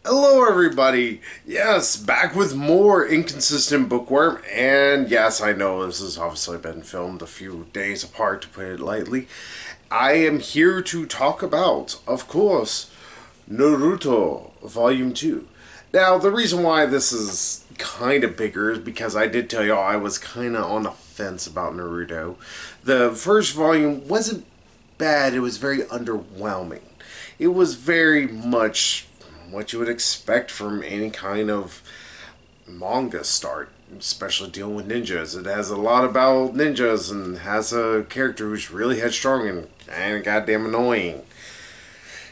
Hello, everybody. Yes, back with more inconsistent Bookworm. And yes, I know this has obviously been filmed a few days apart, to put it lightly. I am here to talk about, of course, Naruto Volume 2. Now, the reason why this is kind of bigger is because I did tell y'all I was kind of on the fence about Naruto. The first volume wasn't bad, it was very underwhelming. It was very much what you would expect from any kind of manga start, especially dealing with ninjas. It has a lot about ninjas and has a character who's really headstrong and kind of goddamn annoying.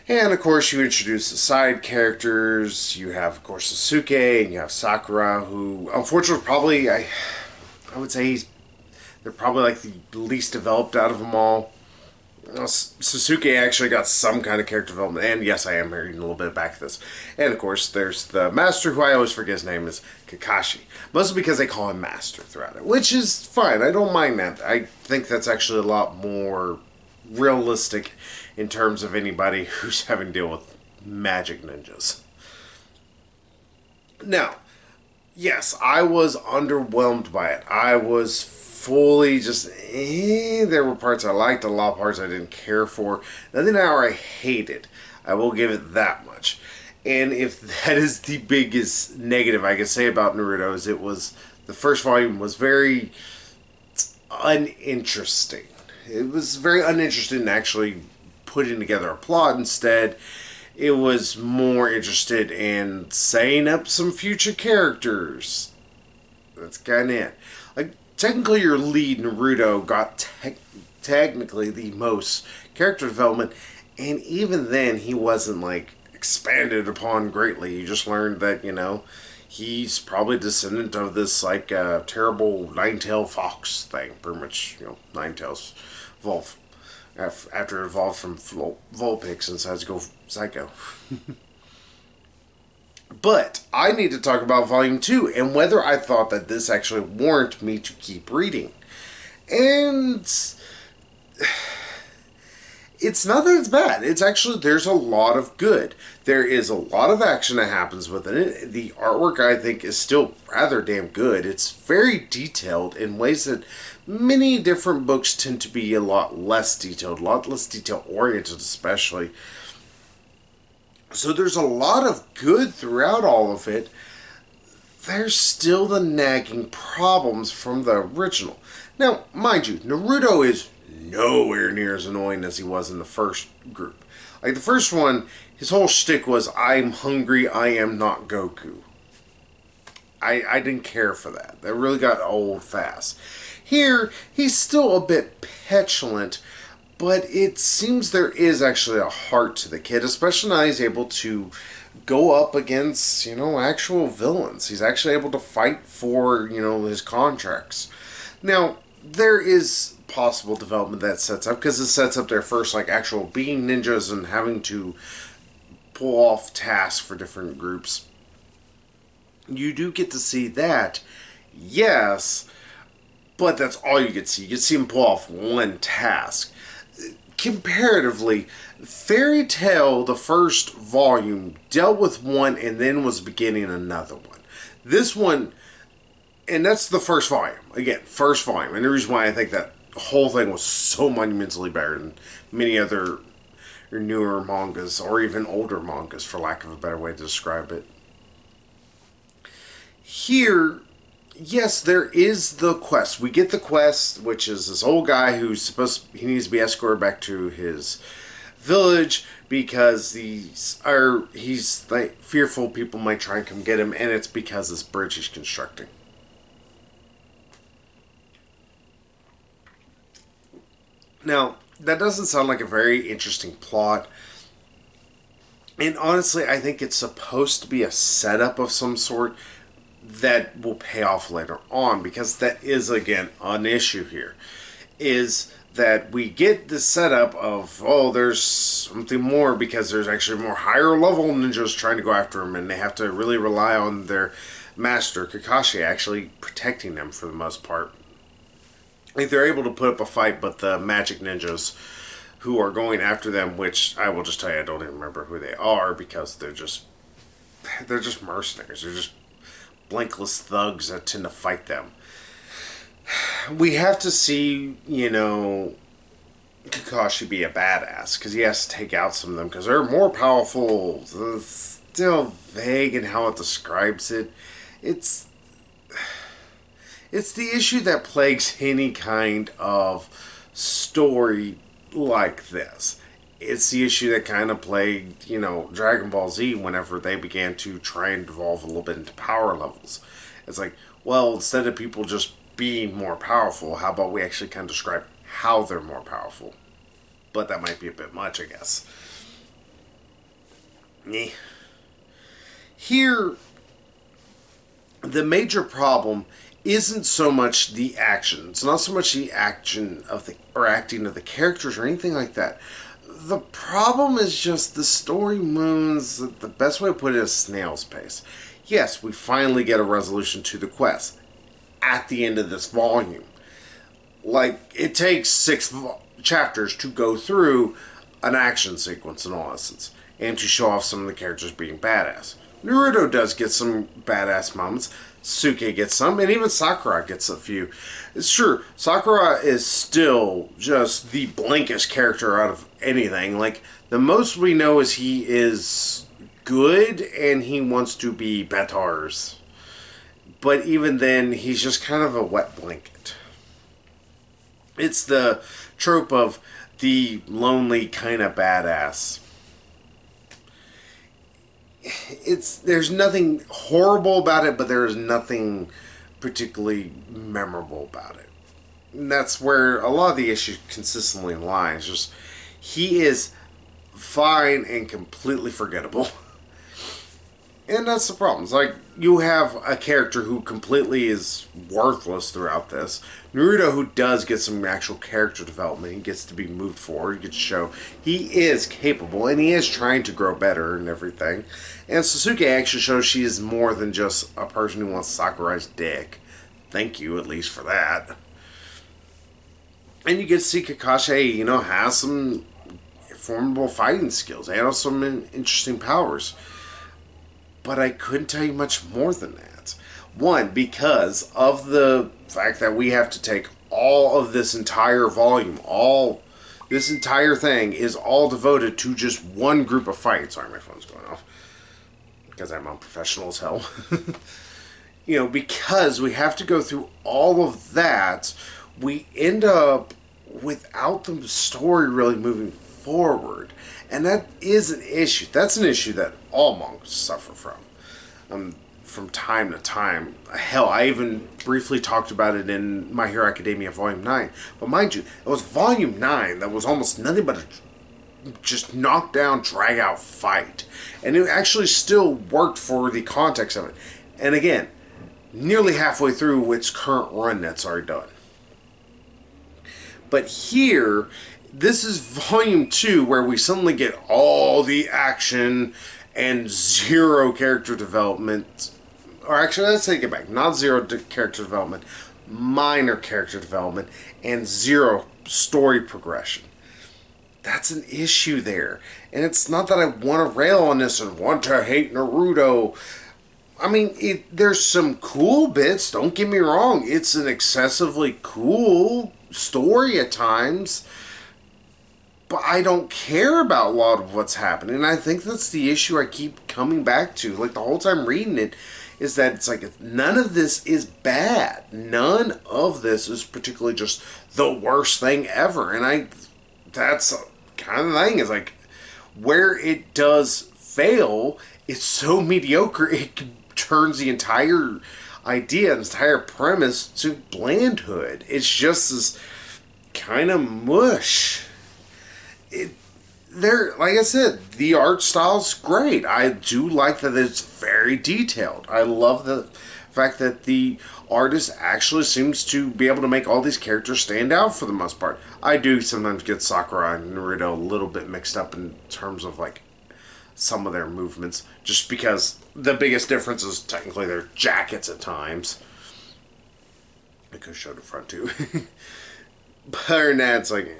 And of course, you introduce the side characters. You have, of course, Sasuke and you have Sakura, who unfortunately I would say they're probably like the least developed out of them all. Sasuke actually got some kind of character development, and yes, I am reading a little bit back to this. And of course, there's the master, who I always forget his name is Kakashi, mostly because they call him master throughout it, which is fine. I don't mind that. I think that's actually a lot more realistic in terms of anybody who's having to deal with magic ninjas. Now, yes, I was underwhelmed by it. I was fully just there were parts I liked, a lot of parts I didn't care for. Nothing now I hated. I will give it that much. And if that is the biggest negative I could say about Naruto, is it was the first volume was very uninteresting. It was very uninterested in actually putting together a plot. Instead, it was more interested in setting up some future characters. That's kind of it. Like, technically, your lead, Naruto, got technically the most character development, and even then, he wasn't, like, expanded upon greatly. You just learned that, he's probably a descendant of this, like, terrible nine-tailed fox thing. Pretty much, nine-tails evolved after it evolved from Vulpix and decided to go psycho. But I need to talk about Volume 2 and whether I thought that this actually warranted me to keep reading. And it's not that it's bad. It's actually, there's a lot of good. There is a lot of action that happens within it. The artwork, I think, is still rather damn good. It's very detailed in ways that many different books tend to be a lot less detailed, a lot less detail oriented, especially. So there's a lot of good throughout all of it. There's still the nagging problems from the original. Now, mind you, Naruto is nowhere near as annoying as he was in the first group. Like the first one, his whole shtick was, I'm hungry, I am not Goku. I didn't care for that. That really got old fast. Here, he's still a bit petulant, but it seems there is actually a heart to the kid, especially now he's able to go up against, actual villains. He's actually able to fight for, his contracts. Now, there is possible development that sets up, because it sets up their first, like, actual being ninjas and having to pull off tasks for different groups. You do get to see that, yes, but that's all you get to see. You get to see him pull off one task. Comparatively, Fairy Tail, the first volume, dealt with one and then was beginning another one. This one, and that's the first volume. Again, first volume. And the reason why I think that whole thing was so monumentally better than many other newer mangas, or even older mangas, for lack of a better way to describe it. Here, yes, there is the quest. We get the quest, which is this old guy he needs to be escorted back to his village because he's like fearful people might try and come get him, and it's because this bridge he's constructing. Now, that doesn't sound like a very interesting plot. And honestly, I think it's supposed to be a setup of some sort that will pay off later on, because that is, again, an issue here. Is that we get the setup of, there's something more, because there's actually more higher level ninjas trying to go after him, and they have to really rely on their master, Kakashi, actually protecting them for the most part. Like, they're able to put up a fight, but the magic ninjas who are going after them, which I will just tell you, I don't even remember who they are, because they're just they're just mercenaries. They're just blankless thugs that tend to fight them. We have to see, Kakashi be a badass because he has to take out some of them because they're more powerful. It's still vague in how it describes it. It's it's the issue that plagues any kind of story like this. It's the issue that kind of plagued, Dragon Ball Z whenever they began to try and devolve a little bit into power levels. It's like, well, instead of people just being more powerful, how about we actually kind of describe how they're more powerful? But that might be a bit much, I guess. Here, the major problem isn't so much the action. It's not so much the action of or acting of the characters or anything like that. The problem is just the story moves. The best way to put it is snail's pace. Yes, we finally get a resolution to the quest at the end of this volume. Like, it takes 6 chapters to go through an action sequence in all essence, and to show off some of the characters being badass. Naruto does get some badass moments. Sasuke gets some, and even Sakura gets a few. It's true, Sakura is still just the blankest character out of anything. Like, the most we know is he is good, and he wants to be Betar's. But even then, he's just kind of a wet blanket. It's the trope of the lonely kind of badass. There's nothing horrible about it, but there is nothing particularly memorable about it. And that's where a lot of the issue consistently lies. Just he is fine and completely forgettable. And that's the problem. It's like, you have a character who completely is worthless throughout this. Naruto, who does get some actual character development. He gets to be moved forward. He gets to show he is capable, and he is trying to grow better and everything. And Sasuke actually shows she is more than just a person who wants Sakurai's dick. Thank you, at least, for that. And you get to see Kakashi, has some formidable fighting skills. And also some interesting powers. But I couldn't tell you much more than that. One, because of the fact that we have to take all of this entire volume, this entire thing is all devoted to just one group of fights. Sorry, my phone's going off. Because I'm unprofessional as hell. Because we have to go through all of that, we end up without the story really moving forward. And that is an issue. That's an issue that all monks suffer from time to time. Hell, I even briefly talked about it in My Hero Academia Volume 9. But mind you, it was Volume 9 that was almost nothing but a just knockdown, drag-out fight. And it actually still worked for the context of it. And again, nearly halfway through its current run that's already done. But here, this is Volume 2, where we suddenly get all the action and zero character development. Or actually, let's take it back. Not zero character development, minor character development, and zero story progression. That's an issue there. And it's not that I want to rail on this and want to hate Naruto. I mean, there's some cool bits, don't get me wrong. It's an excessively cool story at times. But I don't care about a lot of what's happening. And I think that's the issue I keep coming back to. Like, the whole time reading it, is that it's like, none of this is bad. None of this is particularly just the worst thing ever. And that's kind of the thing, is like, where it does fail, it's so mediocre, it turns the entire idea, the entire premise to blandhood. It's just this kind of mush. Like I said, the art style's great. I do like that it's very detailed. I love the fact that the artist actually seems to be able to make all these characters stand out for the most part. I do sometimes get Sakura and Naruto a little bit mixed up in terms of like some of their movements, just because the biggest difference is technically their jackets at times. I could have showed the front too. But other than that, it's like,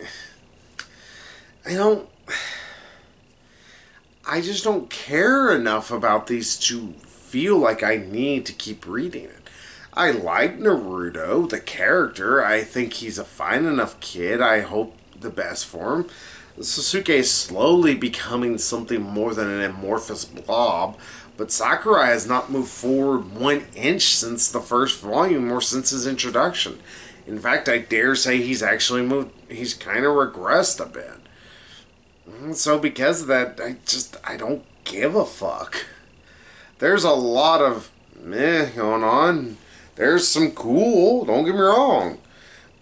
I just don't care enough about these to feel like I need to keep reading it. I like Naruto, the character. I think he's a fine enough kid. I hope the best for him. Sasuke is slowly becoming something more than an amorphous blob, but Sakurai has not moved forward 1 inch since the first volume or since his introduction. In fact, I dare say he's kind of regressed a bit. So because of that, I don't give a fuck. There's a lot of meh going on. There's some cool, don't get me wrong.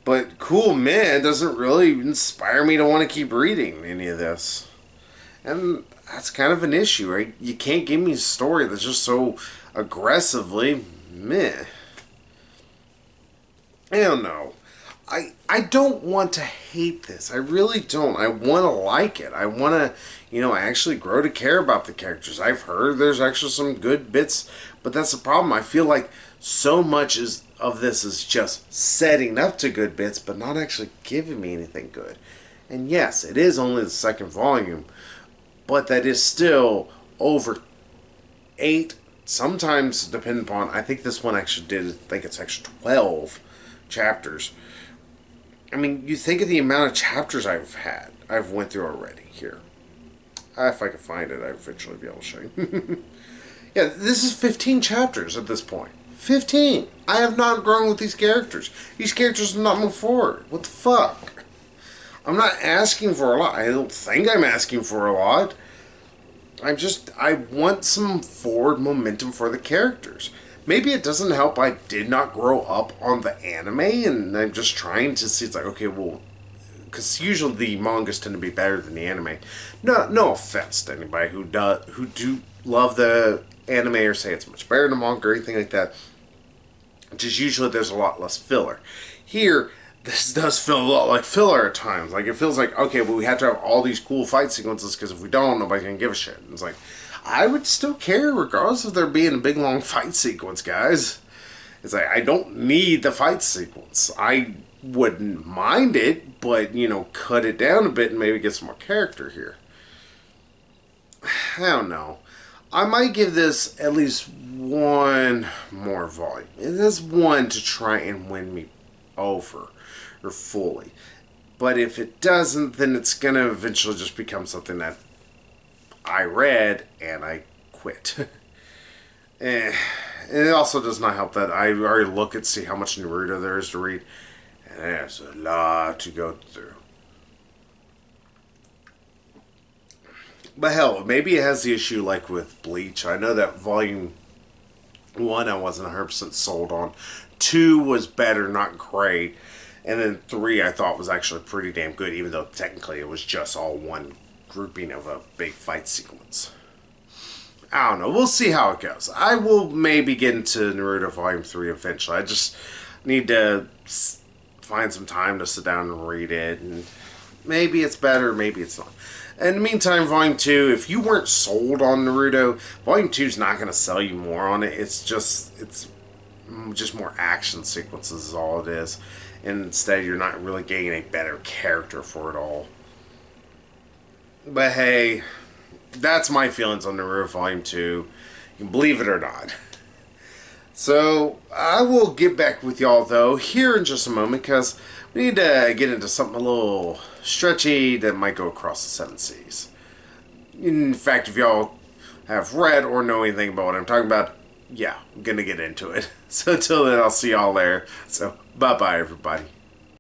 But cool meh doesn't really inspire me to want to keep reading any of this. And that's kind of an issue, right? You can't give me a story that's just so aggressively meh. I don't know. I don't want to hate this. I really don't. I want to like it. I want to, actually grow to care about the characters. I've heard there's actually some good bits, but that's the problem. I feel like so much of this is just setting up to good bits, but not actually giving me anything good. And yes, it is only the second volume, but that is still over 8, sometimes depending upon, I think this one actually I think it's actually 12 chapters. I mean, you think of the amount of chapters I've went through already here. If I could find it, I'd eventually be able to show you. Yeah, this is 15 chapters at this point. 15! I have not grown with these characters. These characters have not moved forward. What the fuck? I'm not asking for a lot. I don't think I'm asking for a lot. I want some forward momentum for the characters. Maybe it doesn't help I did not grow up on the anime, and I'm just trying to see, it's like, okay, well, because usually the mangas tend to be better than the anime. No offense to anybody who do love the anime or say it's much better than the manga or anything like that. Just usually there's a lot less filler. Here, this does feel a lot like filler at times. Like, it feels like, okay, well, we have to have all these cool fight sequences, because if we don't, nobody's going to give a shit. And it's like, I would still care regardless of there being a big long fight sequence, guys. It's like, I don't need the fight sequence. I wouldn't mind it, but, cut it down a bit and maybe get some more character here. I don't know. I might give this at least one more volume. It is one to try and win me over, or fully. But if it doesn't, then it's going to eventually just become something that I read and I quit. And it also does not help that I already look and see how much Naruto there is to read, and there's a lot to go through. But hell, maybe it has the issue like with Bleach. I know that volume 1 I wasn't 100% sold on. 2 was better, not great. And then 3 I thought was actually pretty damn good, even though technically it was just all one grouping of a big fight sequence. I don't know. We'll see how it goes. I will maybe get into Naruto Volume 3 eventually. I just need to find some time to sit down and read it. And maybe it's better, maybe it's not. In the meantime, Volume 2, if you weren't sold on Naruto, Volume 2 is not going to sell you more on it. It's just more action sequences is all it is. And instead, you're not really getting a better character for it all. But hey, that's my feelings on Naruto Volume 2. You can believe it or not. So, I will get back with y'all, though, here in just a moment, because we need to get into something a little stretchy that might go across the 7 seas. In fact, if y'all have read or know anything about what I'm talking about, yeah, I'm going to get into it. So, until then, I'll see y'all there. So, bye-bye, everybody.